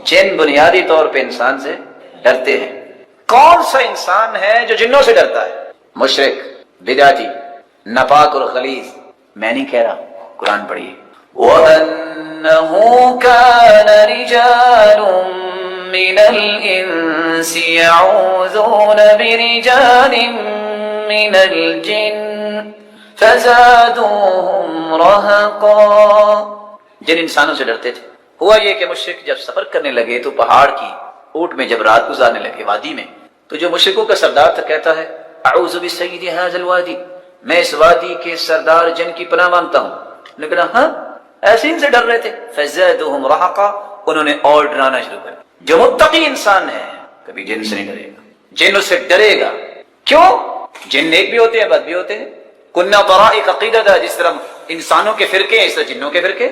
جن بنیادی طور پہ انسان سے ڈرتے ہیں۔ کون سا انسان ہے جو جنوں سے ڈرتا ہے؟ مشرک، بدعتی، ناپاک اور غلیظ۔ میں نہیں کہہ رہا، قرآن پڑھیے۔ وَأَنَّهُ كَانَ رِجَالٌ مِّنَ الْإِنسِ يَعُوذُونَ بِرِجَالٍ مِّنَ الْجِنِّ فَزَادُوهُمْ رَهَقًا۔ جن انسانوں سے ڈرتے تھے، ہوا یہ کہ مشرک جب سفر کرنے لگے تو پہاڑ کی اونٹ میں جب رات گزارنے لگے وادی میں، تو جو مشرکوں کا سردار تھا کہتا ہے اعوذ بسید ھذا الوادی، میں اس وادی کے سردار جن کی پناہ مانگتا ہوں۔ لیکن ہاں ایسے ان سے ڈر رہے تھے، فزادوہم رہقا، انہوں نے اور ڈرانا شروع کر دیا۔ جو متقی انسان ہے کبھی جن سے نہیں ڈرے گا، جن اس سے ڈرے گا۔ کیوں؟ جن نیک بھی ہوتے ہیں، بد بھی ہوتے ہیں۔ کنہ طرائق قیددا، جس طرح انسانوں کے فرقے ہیں اس طرح جنوں کے فرقے،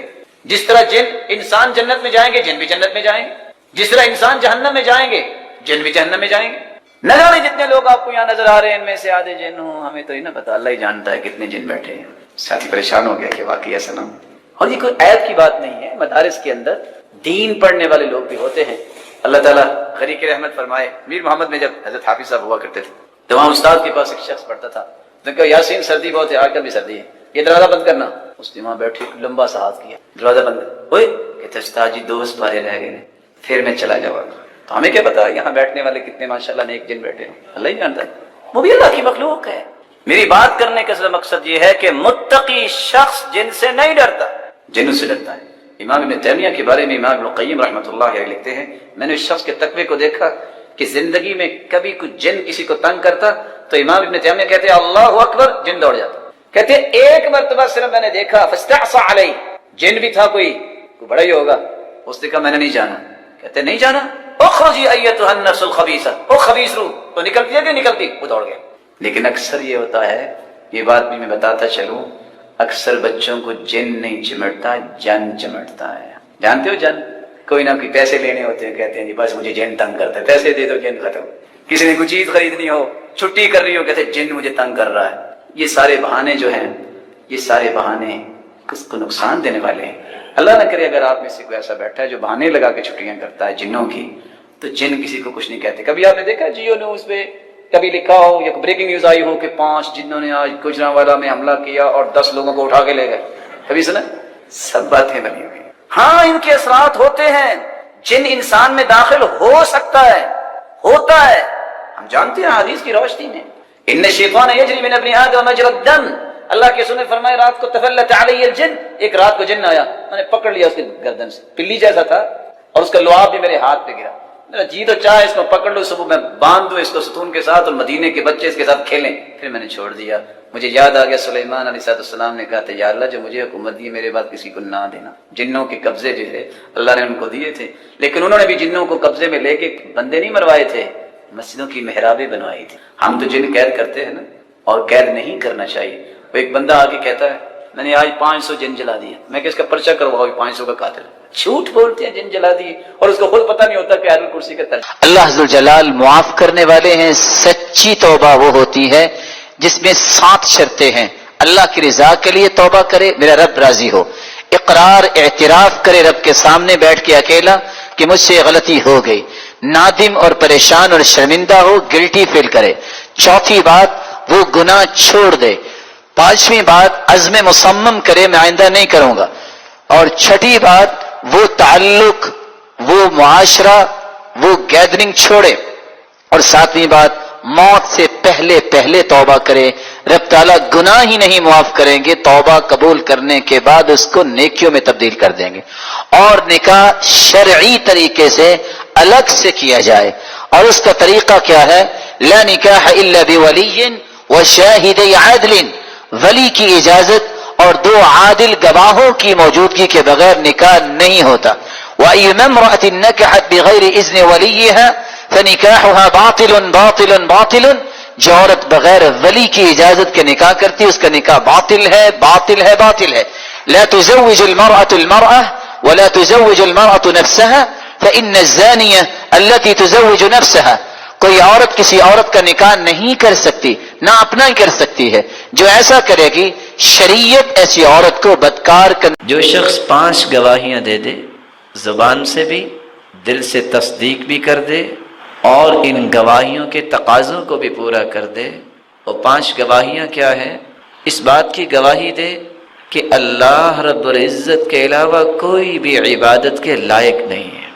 جس طرح جن انسان جنت میں جائیں گے جن بھی جنت میں جائیں گے، جس طرح انسان جہنم میں جائیں گے جن بھی جہنم میں جائیں گے۔ نہ جانے جتنے لوگ آپ کو یہاں نظر آ رہے ہیں ان میں سے آدھے جن ہوں، ہمیں تو ہی نہ پتا، اللہ ہی جانتا ہے کتنے جن بیٹھے ہیں۔ ساتھی پریشان ہو گیا کہ واقعی ایسا نہ ہو۔ اور یہ کوئی عیب کی بات نہیں ہے، مدارس کے اندر دین پڑھنے والے لوگ بھی ہوتے ہیں۔ اللہ تعالیٰ غریق رحمت فرمائے، میر محمد میں جب حضرت حافظ صاحب ہوا کرتے تھے تو وہاں استاد کے پاس ایک شخص پڑھتا تھا، تو کہا یاسین سردی بہت ہے، آج کل بھی سردی ہے، یہ دروازہ بند کرنا۔ اس نے وہاں بیٹھے لمبا سا ہاتھ کیا، دروازہ بند کر۔ اوئے کہتے استاد جی 2 پارے رہ گئے، پھر میں چلا جاؤں گا۔ تو ہمیں کیا پتا یہاں بیٹھنے والے کتنے ماشاءاللہ نیک جن بیٹھے ہیں، اللہ ہی جانتا ہے، وہ بھی اللہ کی مخلوق ہے۔ میری بات کرنے کا مقصد یہ ہے کہ متقی شخص جن سے نہیں ڈرتا، جن سے ڈرتا ہے۔ امام ابن تیمیہ کے بارے میں امام ابن القیم رحمۃ اللہ علیہ لکھتے ہیں، میں نے اس شخص کے تقوی کو دیکھا کہ زندگی میں کبھی کوئی جن کسی کو تنگ کرتا تو امام ابن تیمیہ کہتے ہیں اللہ اکبر، جن دوڑ جاتا۔ کہتے ہیں ایک مرتبہ صرف میں نے دیکھا فاستعصى علیہ، جن بھی تھا کوئی بڑا ہی ہوگا، اس نے کہا میں نے نہیں جانا۔ کہتے نہیں جانا، اخرجی ایتھا النفس الخبیثہ، او خبیث روح، تو نکلتی ہے کہ نکلتی؟ وہ دوڑ گیا۔ لیکن اکثر یہ ہوتا ہے، یہ بات بھی میں بتاتا چلوں، اکثر بچوں کو جن نہیں چمٹتا، جن چمٹتا ہے۔ جانتے ہو جن؟ کوئی نہ کوئی پیسے لینے ہوتے ہیں، کہتے ہیں جی بس مجھے جن تنگ کرتا ہے، پیسے دے دو جن ختم۔ کسی نے کوئی چیز خریدنی ہو، چھٹی کر رہی ہو، کہتے ہیں جن مجھے تنگ کر رہا ہے۔ یہ سارے بہانے جو ہیں، یہ سارے بہانے کس کو نقصان دینے والے ہیں۔ اللہ نہ کرے اگر آپ میں سے کوئی ایسا بیٹھا ہے جو بہانے لگا کے چھٹیاں کرتا ہے جنوں کی، تو جن کسی کو کچھ نہیں کہتے۔ کبھی آپ نے دیکھا جیو نیوز پہ کبھی لکھا ہو یا بریکنگ نیوز آئی ہو کہ 5 جنوں نے آج گوجرانوالا میں حملہ کیا اور 10 لوگوں کو اٹھا کے لے گئے؟ کبھی سنا؟ سب باتیں بنی ہوئی ہیں۔ ہاں ان کے اثرات ہوتے ہیں، جن انسان میں داخل ہو سکتا ہے، ہوتا ہے، ہم جانتے ہیں حدیث کی روشنی میں، ان الشیطان یجری من ابن آدم مجرى الدم، اللہ کے رسول نے فرمایا رات کو تفلت علی الجن، ایک رات کو جن آیا، میں نے پکڑ لیا اس کی گردن سے، پلی جیسا تھا اور اس کا لعاب بھی میرے ہاتھ پہ گرا۔ میرا جی تو چاہے اس کو پکڑ لوں، صبح میں باندھ دوں اس کو ستون کے ساتھ اور مدینے کے بچے اس کے ساتھ کھیلیں، پھر میں نے چھوڑ دیا۔ مجھے یاد آ گیا سلیمان علیہ السلام نے کہا تھا یا اللہ جو مجھے حکومت دی میرے بعد کسی کو نہ دینا۔ جنوں کے قبضے جو ہے اللہ نے ان کو دیے تھے، لیکن انہوں نے بھی جنوں کو قبضے میں لے کے بندے نہیں مروائے تھے، مسجدوں کی محرابیں بنوائی تھی۔ ہم تو جن قید کرتے ہیں نا، اور قید نہیں کرنا چاہیے۔ وہ ایک بندہ آ کے کہتا ہے میں نے آج 500 جن جلا دیے، میں کہ اس کا پرچہ کرواؤ، 500 کا قاتل۔ جھوٹ بولتے ہیں جن جلا دیے، اور اس کو خود پتہ نہیں ہوتا کہ آیت الکرسی کا ترجمہ۔ اللہ عز و جلال معاف کرنے والے ہیں۔ سچی توبہ وہ ہوتی ہے جس میں 7 شرطیں ہیں۔ اللہ کی رضا کے لیے توبہ کرے، میرا رب راضی ہو، اقرار اعتراف کرے رب کے سامنے بیٹھ کے اکیلا کہ مجھ سے غلطی ہو گئی، نادم اور پریشان اور شرمندہ ہو، گلٹی فیل کرے۔ چوتھی بات وہ گناہ چھوڑ دے۔ 5ویں بات عزم مصمم کرے میں آئندہ نہیں کروں گا۔ اور 6ٹھی بات وہ تعلق، وہ معاشرہ، وہ گیدرنگ چھوڑے۔ اور 7ویں بات موت سے پہلے پہلے توبہ کرے۔ رب تعالیٰ گناہ ہی نہیں معاف کریں گے، توبہ قبول کرنے کے بعد اس کو نیکیوں میں تبدیل کر دیں گے۔ اور نکاح شرعی طریقے سے الگ سے کیا جائے، اور اس کا طریقہ کیا ہے؟ لا نکاح الا بولی وشاہدی عدل، ولی کی اجازت اور 2 عادل گواہوں کی موجودگی کے بغیر نکاح نہیں ہوتا۔ وَأَيُّمَا امْرَأَةٍ نَكَحَتْ بِغَيْرِ إِذْنِ وَلِيِّهَا فَنِكَاحُهَا بَاطِلٌ بَاطِلٌ بَاطِلٌ، جو عورت بغیر ولی کی اجازت کے نکاح کرتی ہے اس کا نکاح باطل ہے، باطل ہے، باطل ہے۔ لا تزوج المرأة المرأة ولا تزوج المرأة نفسها فإن الزانية التي تزوج نفسها، کوئی عورت کسی عورت کا نکاح نہیں کر سکتی، نہ اپنا ہی کر سکتی ہے، جو ایسا کرے گی شریعت ایسی عورت کو بدکار کر۔ جو شخص 5 گواہیاں دے دے، زبان سے بھی، دل سے تصدیق بھی کر دے اور ان گواہیوں کے تقاضوں کو بھی پورا کر دے۔ وہ 5 گواہیاں کیا ہیں؟ اس بات کی گواہی دے کہ اللہ رب العزت کے علاوہ کوئی بھی عبادت کے لائق نہیں ہے۔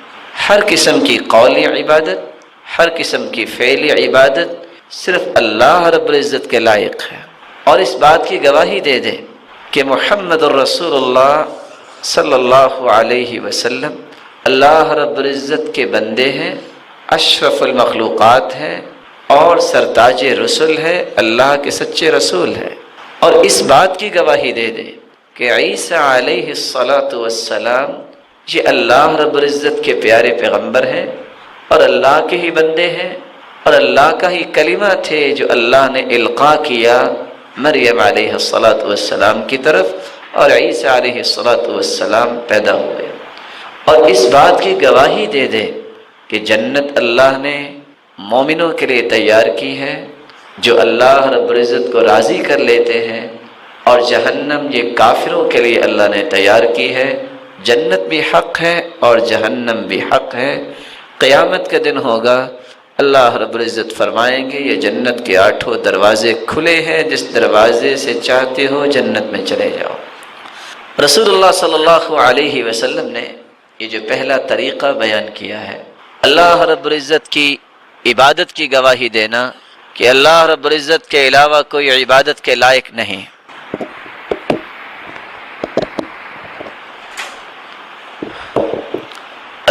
ہر قسم کی قولی عبادت، ہر قسم کی فعلی عبادت صرف اللہ رب العزت کے لائق ہے۔ اور اس بات کی گواہی دے دے کہ محمد الرسول اللہ صلی اللہ علیہ وسلم اللہ رب العزت کے بندے ہیں، اشرف المخلوقات ہیں اور سرتاج رسل ہے، اللہ کے سچے رسول ہیں۔ اور اس بات کی گواہی دے دے کہ عیسیٰ علیہ السلام یہ اللہ رب العزت کے پیارے پیغمبر ہیں اور اللہ کے ہی بندے ہیں اور اللہ کا ہی کلمہ تھے جو اللہ نے القاء کیا مریم علیہ السلام کی طرف، اور عیسیٰ علیہ السلام پیدا ہوئے۔ اور اس بات کی گواہی دے دے کہ جنت اللہ نے مومنوں کے لیے تیار کی ہے جو اللہ رب العزت کو راضی کر لیتے ہیں، اور جہنم یہ کافروں کے لیے اللہ نے تیار کی ہے۔ جنت بھی حق ہے اور جہنم بھی حق ہے۔ قیامت کا دن ہوگا، اللہ رب العزت فرمائیں گے یہ جنت کے 8 دروازے کھلے ہیں، جس دروازے سے چاہتے ہو جنت میں چلے جاؤ۔ رسول اللہ صلی اللہ علیہ وسلم نے یہ جو پہلا طریقہ بیان کیا ہے، اللہ رب العزت کی عبادت کی گواہی دینا کہ اللہ رب العزت کے علاوہ کوئی عبادت کے لائق نہیں۔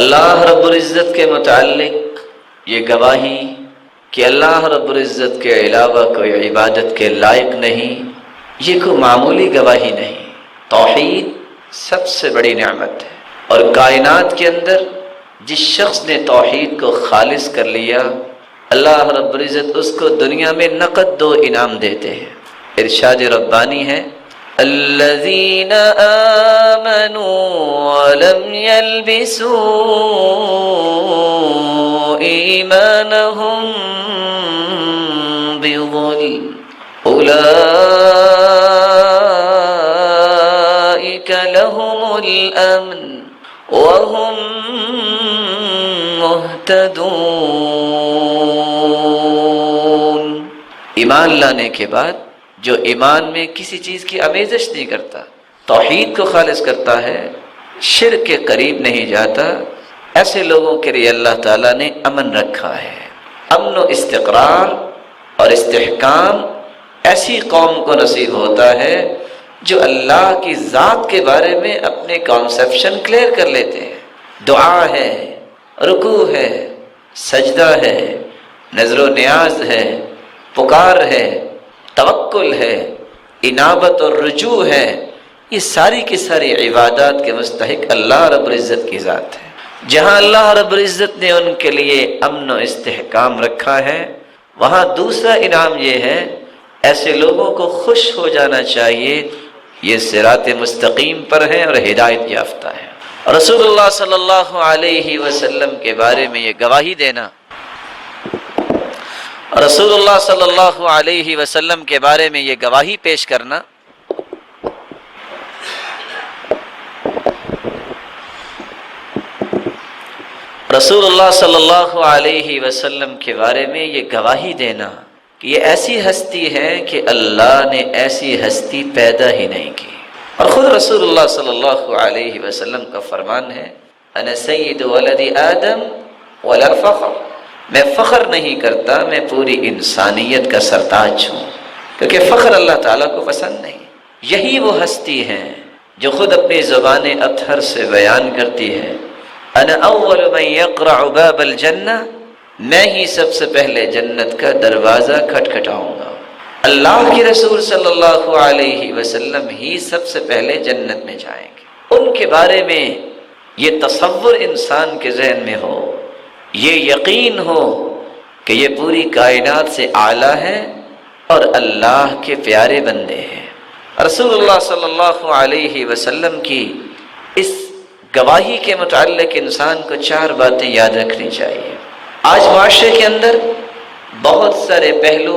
اللہ رب العزت کے متعلق یہ گواہی کہ اللہ رب العزت کے علاوہ کوئی عبادت کے لائق نہیں، یہ کوئی معمولی گواہی نہیں۔ توحید سب سے بڑی نعمت ہے، اور کائنات کے اندر جس شخص نے توحید کو خالص کر لیا، اللہ رب العزت اس کو دنیا میں نقد 2 انعام دیتے ہیں۔ ارشاد ربانی ہے الذین آمنوا ولم يلبسوا ایمانهم بظلم اولئک لهم الامن وهم مہتدون۔ ایمان لانے کے بعد جو ایمان میں کسی چیز کی آمیزش نہیں کرتا، توحید کو خالص کرتا ہے، شرک کے قریب نہیں جاتا، ایسے لوگوں کے لیے اللہ تعالیٰ نے امن رکھا ہے۔ امن و استقرار اور استحکام ایسی قوم کو نصیب ہوتا ہے جو اللہ کی ذات کے بارے میں اپنے کانسیپشن کلیئر کر لیتے ہیں۔ دعا ہے، رکوع ہے، سجدہ ہے، نظر و نیاز ہے، پکار ہے، توکل ہے، انابت اور رجوع ہے، یہ ساری کی ساری عبادات کے مستحق اللہ رب العزت کی ذات ہے۔ جہاں اللہ رب العزت نے ان کے لیے امن و استحکام رکھا ہے، وہاں دوسرا انعام یہ ہے ایسے لوگوں کو خوش ہو جانا چاہیے، یہ صراط مستقیم پر ہیں اور ہدایت یافتہ ہیں۔ رسول اللہ صلی اللہ علیہ وسلم کے بارے میں یہ گواہی دینا، رسول اللہ صلی اللہ علیہ وسلم کے بارے میں یہ گواہی پیش کرنا رسول اللہ صلی اللہ علیہ وسلم کے بارے میں یہ گواہی دینا کہ یہ ایسی ہستی ہے کہ اللہ نے ایسی ہستی پیدا ہی نہیں کی۔ اور خود رسول اللہ صلی اللہ علیہ وسلم کا فرمان ہے انا سید ولد آدم ولا فخر، میں فخر نہیں کرتا، میں پوری انسانیت کا سرتاج ہوں، کیونکہ فخر اللہ تعالیٰ کو پسند نہیں۔ یہی وہ ہستی ہے جو خود اپنی زبان اطہر سے بیان کرتی ہے انا اول من یقرع باب الجنہ، میں ہی سب سے پہلے جنت کا دروازہ کھٹکھٹاؤں گا۔ اللہ کے رسول صلی اللہ علیہ وسلم ہی سب سے پہلے جنت میں جائیں گے۔ ان کے بارے میں یہ تصور انسان کے ذہن میں ہو، یہ یقین ہو کہ یہ پوری کائنات سے اعلیٰ ہے اور اللہ کے پیارے بندے ہیں۔ رسول اللہ صلی اللہ علیہ وسلم کی اس گواہی کے متعلق انسان کو 4 باتیں یاد رکھنی چاہیے۔ آج معاشرے کے اندر بہت سارے پہلو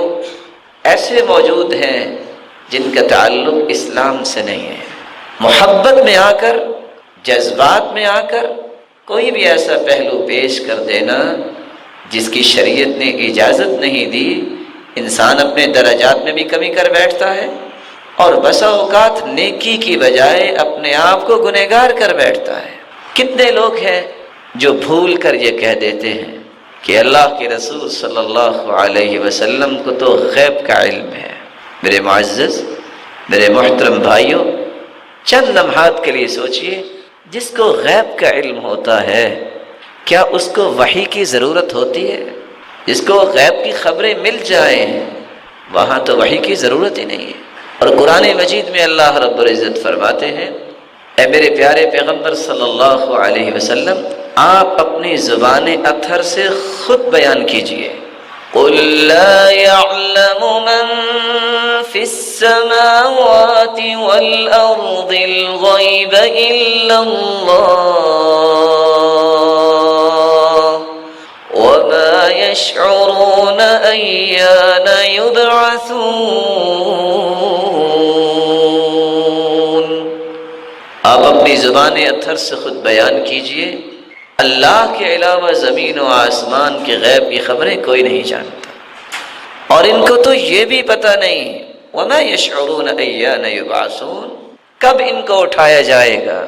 ایسے موجود ہیں جن کا تعلق اسلام سے نہیں ہے۔ محبت میں آ کر، جذبات میں آ کر کوئی بھی ایسا پہلو پیش کر دینا جس کی شریعت نے اجازت نہیں دی، انسان اپنے درجات میں بھی کمی کر بیٹھتا ہے اور بسا اوقات نیکی کی بجائے اپنے آپ کو گنہگار کر بیٹھتا ہے۔ کتنے لوگ ہیں جو بھول کر یہ کہہ دیتے ہیں کہ اللہ کے رسول صلی اللہ علیہ وسلم کو تو غیب کا علم ہے۔ میرے معزز، میرے محترم بھائیوں، چند لمحات کے لیے سوچئے، جس کو غیب کا علم ہوتا ہے کیا اس کو وحی کی ضرورت ہوتی ہے؟ جس کو غیب کی خبریں مل جائیں وہاں تو وحی کی ضرورت ہی نہیں ہے۔ اور قرآن مجید میں اللہ رب العزت فرماتے ہیں، اے میرے پیارے پیغمبر صلی اللہ علیہ وسلم، آپ اپنی زبان اطہر سے خود بیان کیجئے۔ قُلْ لَا يَعْلَمُ مَن فِي السَّمَاوَاتِ وَالْأَرْضِ الْغَيْبَ إِلَّا اللَّهُ وَمَا يَشْعُرُونَ أَيَّانَ يُبْعَثُونَ۔ آپ اپنی زبان اطہر سے خود بیان کیجئے، اللہ کے علاوہ زمین و آسمان کے غیب کی خبریں کوئی نہیں جانتا، اور ان کو تو یہ بھی پتہ نہیں وَمَا يَشْعُرُونَ أَيَّانَ يُبْعَثُونَ، کب ان کو اٹھایا جائے گا،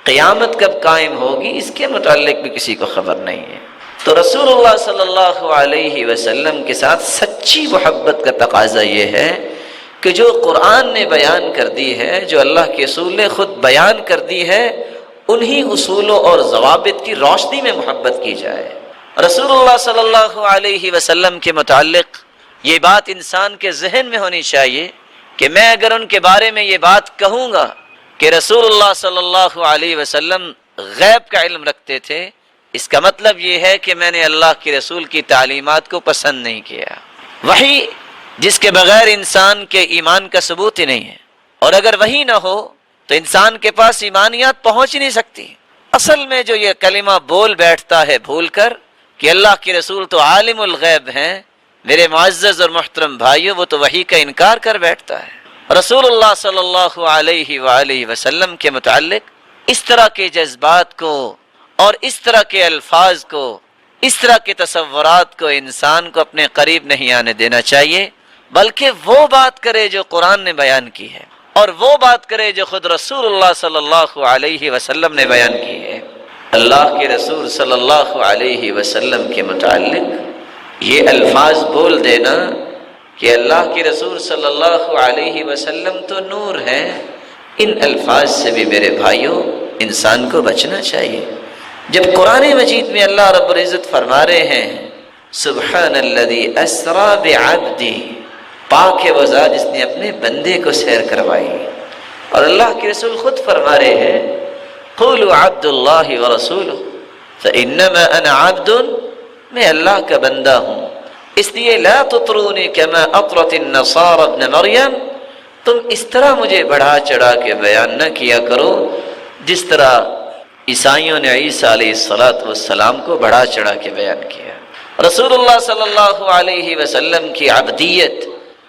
قیامت کب قائم ہوگی، اس کے متعلق بھی کسی کو خبر نہیں ہے۔ تو رسول اللہ صلی اللہ علیہ وسلم کے ساتھ سچی محبت کا تقاضا یہ ہے کہ جو قرآن نے بیان کر دی ہے، جو اللہ کے رسول نے خود بیان کر دی ہے، انہی اصولوں اور ضوابط کی روشنی میں محبت کی جائے۔ رسول اللہ صلی اللہ علیہ وسلم کے متعلق یہ بات انسان کے ذہن میں ہونی چاہیے کہ میں اگر ان کے بارے میں یہ بات کہوں گا کہ رسول اللہ صلی اللہ علیہ وسلم غیب کا علم رکھتے تھے، اس کا مطلب یہ ہے کہ میں نے اللہ کے رسول کی تعلیمات کو پسند نہیں کیا۔ وحی جس کے بغیر انسان کے ایمان کا ثبوت ہی نہیں ہے، اور اگر وحی نہ ہو تو انسان کے پاس ایمانیات پہنچ ہی نہیں سکتی۔ اصل میں جو یہ کلمہ بول بیٹھتا ہے بھول کر کہ اللہ کے رسول تو عالم الغیب ہیں، میرے معزز اور محترم بھائیوں، وہ تو وحی کا انکار کر بیٹھتا ہے۔ رسول اللہ صلی اللہ علیہ وآلہ وسلم کے متعلق اس طرح کے جذبات کو اور اس طرح کے الفاظ کو، اس طرح کے تصورات کو انسان کو اپنے قریب نہیں آنے دینا چاہیے، بلکہ وہ بات کرے جو قرآن نے بیان کی ہے، اور وہ بات کرے جو خود رسول اللہ صلی اللہ علیہ وسلم نے بیان کی ہے۔ اللہ کے رسول صلی اللہ علیہ وسلم کے متعلق یہ الفاظ بول دینا کہ اللہ کے رسول صلی اللہ علیہ وسلم تو نور ہیں، ان الفاظ سے بھی میرے بھائیوں انسان کو بچنا چاہیے۔ جب قرآن مجید میں اللہ رب العزت فرما رہے ہیں سبحان الذی اسری بعبدی، پاک ہے وہ ذات جس نے اپنے بندے کو سیر کروائی، اور اللہ کے رسول خود فرما رہے ہیں قولوا عبد اللہ ورسولہ فانما انا عبد، میں اللہ کا بندہ ہوں، اس لیے لا تطرونی کما اطرت النصارى ابن مریم، تم اس طرح مجھے بڑھا چڑھا کے بیان نہ کیا کرو جس طرح عیسائیوں نے عیسیٰ علیہ السلام کو بڑھا چڑھا کے بیان کیا۔ رسول اللہ صلی اللہ علیہ وسلم کی عبدیت،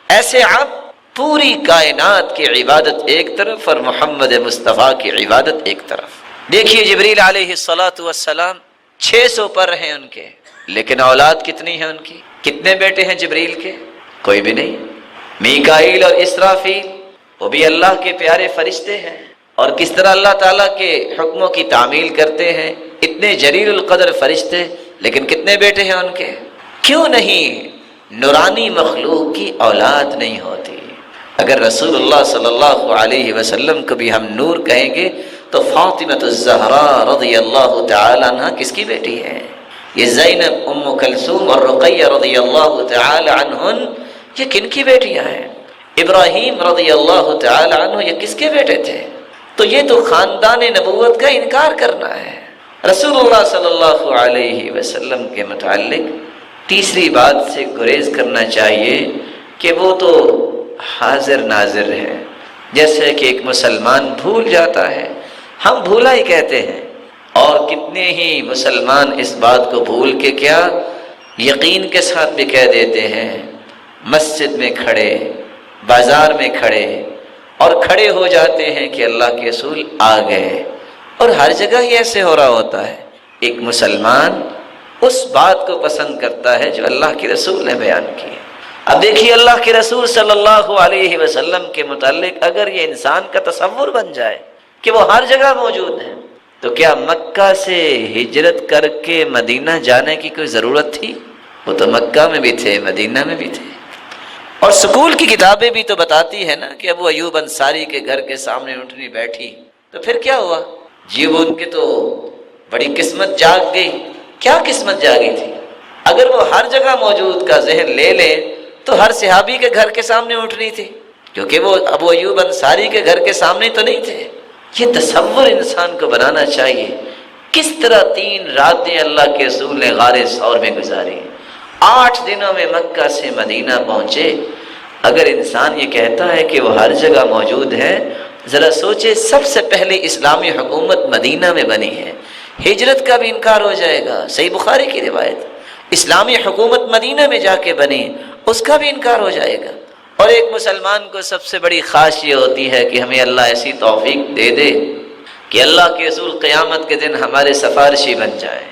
ایسے عبد پوری کائنات کی عبادت ایک طرف اور محمد مصطفیٰ کی عبادت ایک طرف۔ دیکھیے جبریل علیہ السلام 600 پر ہیں ان کے، لیکن اولاد کتنی ہیں ان کی؟ کتنے بیٹے ہیں جبریل کے؟ کوئی بھی نہیں۔ میکائیل اور اسرافیل وہ بھی اللہ کے پیارے فرشتے ہیں، اور کس طرح اللہ تعالیٰ کے حکموں کی تعمیل کرتے ہیں، اتنے جلیل القدر فرشتے، لیکن کتنے بیٹے ہیں ان کے؟ کیوں نہیں نورانی مخلوق کی اولاد نہیں ہوتی؟ اگر رسول اللہ صلی اللہ علیہ وسلم کو بھی ہم نور کہیں گے تو فاطمہ الزہراء رضی اللہ تعالی عنہ کس کی بیٹی ہے؟ یہ زینب، ام کلثوم اور رقیہ رضی اللہ تعالی عنہن یہ کن کی بیٹیاں ہیں؟ ابراہیم رضی اللہ تعالی عنہ یہ کس کے بیٹے تھے؟ تو یہ تو خاندان نبوت کا انکار کرنا ہے۔ رسول اللہ صلی اللہ علیہ وسلم کے متعلق تیسری بات سے گریز کرنا چاہیے کہ وہ تو حاضر ناظر ہے، جیسے کہ ایک مسلمان بھول جاتا ہے، ہم بھولا ہی کہتے ہیں، اور کتنے ہی مسلمان اس بات کو بھول کے کیا یقین کے ساتھ بھی کہہ دیتے ہیں، مسجد میں کھڑے، بازار میں کھڑے، اور کھڑے ہو جاتے ہیں کہ اللہ کے رسول آ گئے، اور ہر جگہ ہی ایسے ہو رہا ہوتا ہے۔ ایک مسلمان اس بات کو پسند کرتا ہے جو اللہ کے رسول نے بیان کی ہے۔ اب دیکھیے اللہ کے رسول صلی اللہ علیہ وسلم کے متعلق اگر یہ انسان کا تصور بن جائے کہ وہ ہر جگہ موجود ہے، تو کیا مکہ سے ہجرت کر کے مدینہ جانے کی کوئی ضرورت تھی؟ وہ تو مکہ میں بھی تھے، مدینہ میں بھی تھے۔ اور سکول کی کتابیں بھی تو بتاتی ہے نا کہ ابو ایوب انصاری کے گھر کے سامنے اونٹنی بیٹھی، تو پھر کیا ہوا؟ جی وہ ان کی تو بڑی قسمت جاگ گئی۔ کیا قسمت جاگی تھی؟ اگر وہ ہر جگہ موجود کا ذہن لے لیں تو ہر صحابی کے گھر کے سامنے اونٹنی تھی، کیونکہ وہ ابو ایوب انصاری کے گھر کے سامنے تو نہیں تھے۔ یہ تصور انسان کو بنانا چاہیے کس طرح 3 راتیں اللہ کے رسول نے غار ثور میں گزاری، 8 دنوں میں مکہ سے مدینہ پہنچے۔ اگر انسان یہ کہتا ہے کہ وہ ہر جگہ موجود ہے، ذرا سوچے سب سے پہلے اسلامی حکومت مدینہ میں بنی ہے، ہجرت کا بھی انکار ہو جائے گا۔ صحیح بخاری کی روایت، اسلامی حکومت مدینہ میں جا کے بنی، اس کا بھی انکار ہو جائے گا۔ اور ایک مسلمان کو سب سے بڑی خواہش یہ ہوتی ہے کہ ہمیں اللہ ایسی توفیق دے دے کہ اللہ کے رسول قیامت کے دن ہمارے سفارشی بن جائے۔